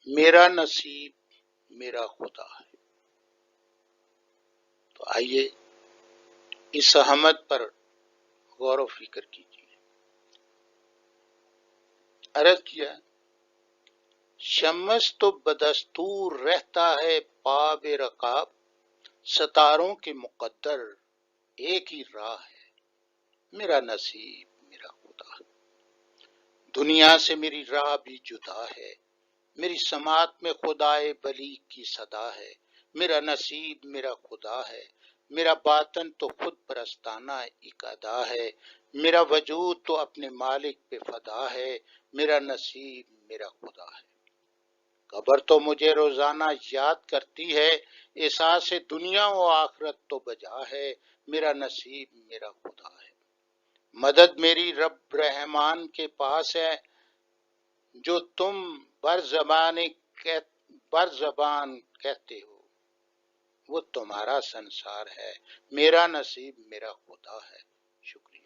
میرا نصیب میرا خدا ہے۔ تو آئیے اس احمد پر غور و فکر کیجیے۔ عرض کیا شمس تو بدستور رہتا ہے پاب رکاب، ستاروں کے مقدر ایک ہی راہ ہے، میرا نصیب میرا خدا۔ دنیا سے میری راہ بھی جدا ہے، میری سماعت میں خدائے بلی کی صدا ہے، میرا نصیب میرا خدا ہے۔ میرا باطن تو خود پرستانہ ایک ادا ہے، میرا وجود تو اپنے مالک پہ فدا ہے، میرا نصیب میرا خدا ہے۔ قبر تو مجھے روزانہ یاد کرتی ہے، احساس دنیا و آخرت تو بجا ہے، میرا نصیب میرا خدا ہے۔ مدد میری رب رحمان کے پاس ہے، جو تم بر زبان کہتے ہو وہ تمہارا سنسار ہے، میرا نصیب میرا خدا ہے۔ شکریہ۔